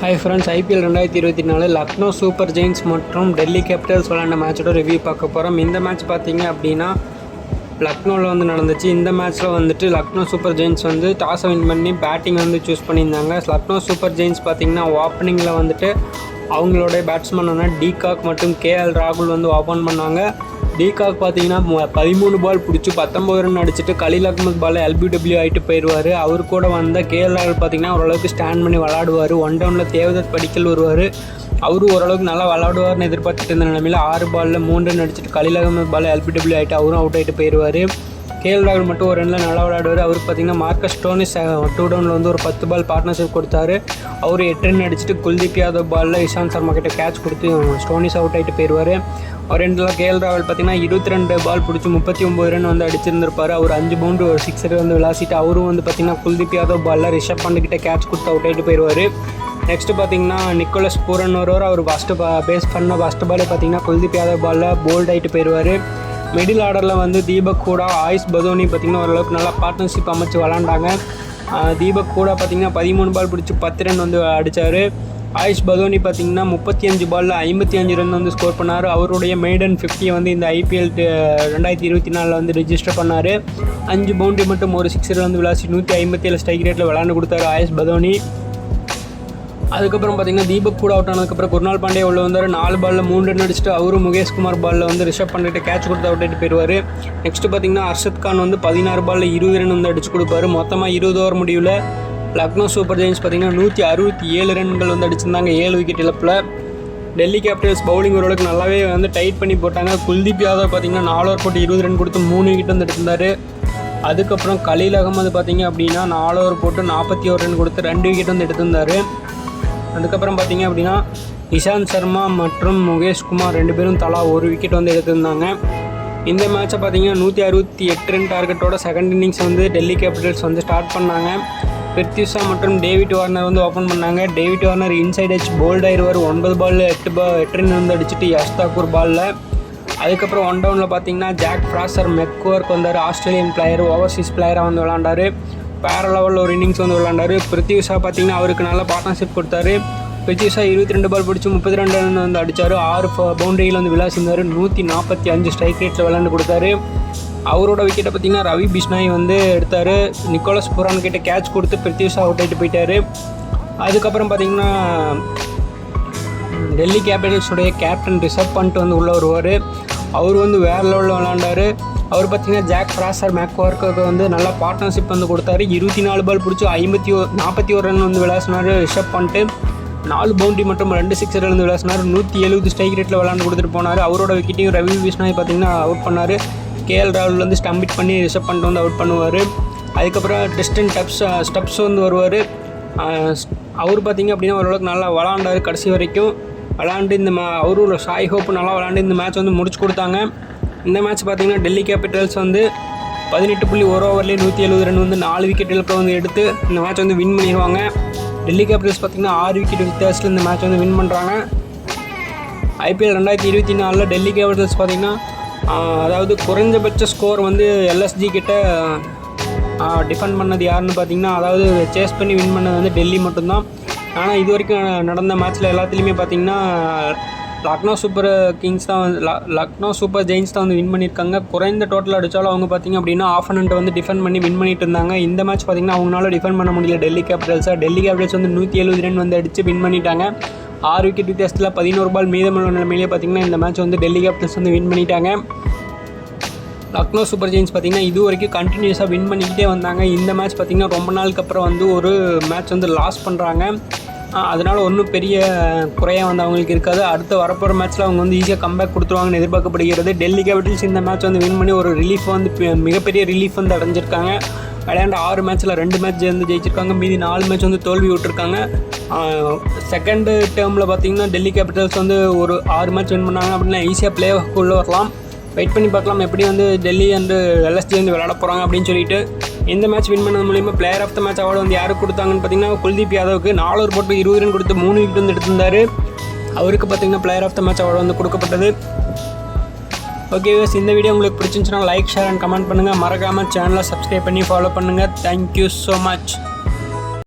Hi friends, IPL 2024 Lucknow super giants மற்றும் Delhi Capitals விளையாண்ட மேட்சோட ரிவ்யூ பார்க்க போகிறோம். இந்த மேட்ச் பார்த்தீங்க அப்படின்னா லக்னோவில் வந்து நடந்துச்சு. இந்த மேட்ச்சில் வந்துட்டு லக்னோ சூப்பர் ஜெயின்ஸ் வந்து டாஸை வின் பண்ணி பேட்டிங் வந்து சூஸ் பண்ணியிருந்தாங்க. லக்னோ சூப்பர் ஜெயின்ஸ் பார்த்திங்கன்னா ஓப்பனிங்கில் வந்துட்டு அவங்களுடைய பேட்ஸ்மேனான டிகாக் மற்றும் கேஎல் ராகுல் வந்து ஓப்பன் பண்ணாங்க. டிகாக் பார்த்தீங்கன்னா 13 பால் பிடிச்சி 19 ரன் அடிச்சுட்டு கலீல் அகமது பால் LBW ஆகிட்டு போயிடுவார். அவர் கூட வந்த கேஎல் ராகுல் பார்த்திங்கன்னா ஓரளவுக்கு ஸ்டாண்ட் பண்ணி விளாடுவார். 1 டவுனில் தேவதத் படிக்கல் வருவார். அவரும் ஓரளவுக்கு நல்லா விளாடுவார்னு எதிர்பார்த்துட்டு இருந்த நிலமையில் 6 பாலில் 3 ரன் அடிச்சுட்டு கலீல் அகமது பால் LBW ஆகிட்டு அவரும் அவுட் ஆகிட்டு போயிடுவார். கேஎல் ராகுல் மட்டும் ஒரு ரனில் நல்லா விளையாடுவார். அவருக்கு பார்த்திங்கன்னா மார்க்கஸ் ஸ்டோனிஸ் 2 டவுனில் வந்து ஒரு 10 பால் பார்ட்னர்ஷிப் கொடுத்தாரு. அவர் 8 ரன் அடிச்சுட்டு குல்தீப் யாதவ் பாலில் இஷாந்த் சர்மா கிட்ட கேட்ச் கொடுத்து ஸ்டோனிஸ் அவுட் ஆகிட்டு போயிடுவார். அவர் ரெண்டில் கேஎல் ராகுல் பார்த்திங்கன்னா 22 பால் பிடிச்சி 39 ரன் வந்து அடிச்சிருந்திருப்பார். அவர் 5 பவுண்டு ஒரு 6 வந்து விளாசிட்டு அவரும் வந்து பார்த்திங்கன்னா குல்தீப் யாதவ் பாலில் ரிஷப் பண்ட்கிட்ட கேட்ச் கொடுத்து அவுட் ஆகிட்டு போயிடுவார். நெக்ஸ்ட்டு பார்த்திங்கன்னா நிக்கோலஸ் பூரன் வருவார். அவர் ஃபஸ்ட்டு பேஸ் பண்ண ஃபஸ்ட்டு பாலே பார்த்திங்கன்னா குல்தீப் யாதவ் பாலில் போல்ட் ஆகிட்டு போயிடுவார். மிடில் ஆர்டரில் வந்து தீபக் கூட ஆயுஷ் பதோனி பார்த்திங்கன்னா ஓரளவுக்கு நல்லா பார்ட்னர்ஷிப் அமைச்சு விளாண்டாங்க. தீபக் கூட பார்த்திங்கன்னா 13 பால் பிடிச்சி 10 ரன் வந்து அடித்தார். ஆயுஷ் பதோனி பார்த்திங்கன்னா 35 பாலில் 55 ரன் வந்து ஸ்கோர் பண்ணார். அவருடைய மெய்டன் 50 வந்து இந்த ஐபிஎல் 2024 வந்து ரெஜிஸ்டர் பண்ணார். 5 பவுண்டரி மட்டும் ஒரு 6 வந்து விளாசி 157 ஸ்ட்ரைக் ரேட்டில் விளாண்டு கொடுத்தாரு ஆயுஷ் பதோனி. அதுக்கப்புறம் பார்த்திங்கன்னா தீபக் கூட அவுட் ஆனதுக்கப்புறம் குர்னால் பாண்டே உள்ள வந்தார். 4 பாலில் 3 ரன் அடிச்சுட்டு அவரும் முகேஷ் குமார் பாலில் வந்து ரிஷப் பண்ணிட்டு கேட்ச் கொடுத்து அவுட் ஆகிட்டு போயிடுவார். நெக்ஸ்ட்டு பார்த்திங்கன்னா அர்ஷத் கான் வந்து 16 பாலில் 20 ரன் வந்து அடிச்சு கொடுப்பாரு. மொத்தமாக 20 ஓவர் முடிவில் லக்னோ சூப்பர் ஜெயின்ஸ் பார்த்திங்கன்னா 167 ரன்கள் வந்து அடிச்சிருந்தாங்க 7 விக்கெட் இழப்பில். டெல்லி கேபிட்டல்ஸ் பவுலிங் ஓரளவுக்கு நல்லாவே வந்து டைட் பண்ணி போட்டாங்க. குல்தீப் யாதவ் பார்த்திங்கன்னா 4 ஓவர் போட்டு 20 ரன் கொடுத்து 3 விக்கெட் வந்து எடுத்திருந்தார். அதுக்கப்புறம் கலீல் அகமது பார்த்திங்க அப்படின்னா 4 ஓவர் போட்டு 41 ரன் கொடுத்து 2 விக்கெட் வந்து எடுத்திருந்தார். அதுக்கப்புறம் பார்த்திங்க அப்படின்னா இஷாந்த் சர்மா மற்றும் முகேஷ் குமார் 2 பேரும் தலா 1 விக்கெட் வந்து எடுத்திருந்தாங்க. இந்த மேட்சை பார்த்திங்கன்னா 168 ரன் டார்கெட்டோட செகண்ட் இன்னிங்ஸ் வந்து டெல்லி கேபிட்டல்ஸ் வந்து ஸ்டார்ட் பண்ணாங்க. பிருத்வி ஷா மற்றும் டேவிட் வார்னர் வந்து ஓப்பன் பண்ணாங்க. David Warner inside edge bowled ஆயிடுவார். 9 பாலில் 8 ரன் வந்து அடிச்சுட்டு யஷ் தாக்கூர் பாலில். அதுக்கப்புறம் 1 டவுனில் பார்த்திங்கன்னா ஜாக் ஃப்ராசர் மெக்வர்க் வந்தார். ஆஸ்திரேலியன் பிளேயர், ஓவர்சீஸ் பிளேயராக வந்து விளாண்டார். வேற லெவலில் ஒரு இன்னிங்ஸ் வந்து விளாண்டார். பிருத்வி ஷா பார்த்திங்கன்னா அவருக்கு நல்ல பார்ட்னர்ஷிப் கொடுத்தாரு. பிருத்வி ஷா 22 பால் பிடிச்சி 32 ரன் வந்து அடித்தார். 6 பவுண்டரியில் வந்து விளாசிருந்தார். 145 ஸ்ட்ரைக் ரேட்டில் விளாண்டு கொடுத்தாரு. அவரோட விக்கெட்டை பார்த்திங்கன்னா ரவி பிஷ்னாய் வந்து எடுத்தார். நிக்கோலஸ் பூரான் கிட்ட கேட்ச் கொடுத்து பிருத்வி ஷா அவுட் ஆகிட்டு போயிட்டார். அதுக்கப்புறம் பார்த்திங்கன்னா டெல்லி கேபிட்டல்ஸுடைய கேப்டன் ரிஷப் பண்ட் வந்து உள்ளே வருவார். அவர் வந்து வேறு லெவலில் விளாண்டார். அவர் பார்த்திங்கன்னா ஜாக் ஃப்ராசர் மேக்வார்க்கு வந்து நல்லா பார்ட்னர்ஷிப் வந்து கொடுத்தாரு. 24 பால் பிடிச்சி 41 ரன் வந்து விளாசினார் ரிஷப் பண்ணிட்டு. 4 பவுண்டரி மற்றும் 2 6 ரன் வந்து விளாசினார். 170 ஸ்ட்ரைக் ரேட்டில் விளாண்டு கொடுத்துட்டு போனார். அவரோட விக்கெட்டையும் ரவி பிஷ்னாய் பார்த்திங்கன்னா அவுட் பண்ணார். கேஎல் ராகுல் வந்து ஸ்டம்பிட் பண்ணி ரிஷப் பண்ணிட்டு வந்து அவுட் பண்ணுவார். அதுக்கப்புறம் டெஸ்டன் ஸ்டப்ஸ் வந்து வருவார். அவர் பார்த்திங்க அப்படின்னா ஓரளவுக்கு நல்லா விளாண்டார் கடைசி வரைக்கும். விளாண்டு அவரும் சாய் ஹோப் நல்லா விளாண்டு இந்த மேட்ச் வந்து முடிச்சு கொடுத்தாங்க. இந்த மேட்ச் பார்த்திங்கன்னா டெல்லி கேபிட்டல்ஸ் வந்து 18.1 ஓவர்லேயே 170 ரன் வந்து 4 விக்கெட் இழப்பில் வந்து எடுத்து இந்த மேட்ச் வந்து வின் பண்ணிடுவாங்க. டெல்லி கேபிட்டல்ஸ் பார்த்திங்கன்னா 6 விக்கெட் வித்தியாசத்தில் இந்த மேட்ச் வந்து வின் பண்ணுறாங்க. ஐபிஎல் 2024 டெல்லி கேபிட்டல்ஸ் பார்த்திங்கன்னா அதாவது குறைஞ்சபட்ச ஸ்கோர் வந்து எல்எஸ்ஜி கிட்ட டிஃபெண்ட் பண்ணது யாருன்னு பார்த்திங்கன்னா அதாவது சேஸ் பண்ணி வின் பண்ணது வந்து டெல்லி மட்டும்தான். ஆனால் இது வரைக்கும் நடந்த மேட்ச்சில் எல்லாத்துலேயுமே பார்த்திங்கன்னா லக்னோ சூப்பர் ஜெயின்ஸ் தான் வந்து வின் பண்ணியிருக்காங்க. குறைந்த டோட்டல் அடித்தாலும் அவங்க பார்த்திங்க அப்படின்னா ஆப்போனண்ட்டை வந்து டிஃபெண்ட் பண்ணி வின் பண்ணிட்டு இருந்தாங்க. இந்த மேட்ச் பார்த்திங்கன்னா அவங்களால டிஃபெண்ட் பண்ண முடியல டெல்லி கேபிட்டல்ஸ் வந்து 170 ரன் வந்து அடித்து வின் பண்ணிட்டாங்க. 6 விக்கெட் வித்தியாசத்தில் 11 பால் மீதமுள்ள நிலைமையிலே பார்த்திங்கன்னா இந்த மேட்ச் வந்து டெல்லி கேபிட்டல்ஸ் வந்து வின் பண்ணிட்டாங்க. லக்னோ சூப்பர் ஜெயின்ஸ் பார்த்திங்கன்னா இது வரைக்கும் கண்டினியூஸாக வின் பண்ணிக்கிட்டே வந்தாங்க. இந்த மேட்ச் பார்த்திங்கன்னா ரொம்ப நாளுக்கு அப்புறம் வந்து ஒரு மேட்ச் வந்து லாஸ் பண்ணுறாங்க. அதனால் ஒன்றும் பெரிய குறையாக வந்து அவங்களுக்கு இருக்காது. அடுத்த வரப்போகிற மேட்ச்சில் அவங்க வந்து ஈஸியாக கம்பேக் கொடுத்துருவாங்கன்னு எதிர்பார்க்கப்படுகிறது. டெல்லி கேபிட்டல்ஸ் இந்த மேட்ச் வந்து வின் பண்ணி ஒரு ரிலீஃப் வந்து மிகப்பெரிய ரிலீஃப் வந்து அடைஞ்சிருக்காங்க. விளையாண்ட 6 மேட்ச்சில் 2 மேட்ச் வந்து ஜெயிச்சிருக்காங்க. மீதி 4 மேட்ச் வந்து தோல்வி விட்டுருக்காங்க. செகண்ட் டேர்மில் பார்த்திங்கன்னா டெல்லி கேபிட்டல்ஸ் வந்து ஒரு 6 மேட்ச் வின் பண்ணாங்க அப்படின்னா ஈஸியாக பிளே ஆஃப்குள்ளே வரலாம். வெயிட் பண்ணி பார்க்கலாம் எப்படி வந்து டெல்லி அண்டு எல்எஸ்ஜி வந்து விளையாட போகிறாங்க அப்படின்னு சொல்லிட்டு. இந்த மேட்ச் வின் பண்ணது மூலிமா player of the match award வந்து யாருக்கு கொடுத்தாங்கன்னு பார்த்திங்கன்னா குல்தீப் யாதவுக்கு 4 ஓவர் போட்டு 20 ரன் கொடுத்து 3 விக்கெட் வந்து எடுத்திருந்தார். அவருக்கு பார்த்திங்கன்னா player of the match award வந்து கொடுக்கப்பட்டது. ஓகே வியூவர்ஸ், இந்த வீடியோ உங்களுக்கு பிடிச்சிருந்துச்சுன்னா லைக், ஷேர் அண்ட் கமெண்ட் பண்ணுங்கள். மறக்காமல் சேனலை சப்ஸ்கிரைப் பண்ணி ஃபாலோ பண்ணுங்கள். Thank you so much.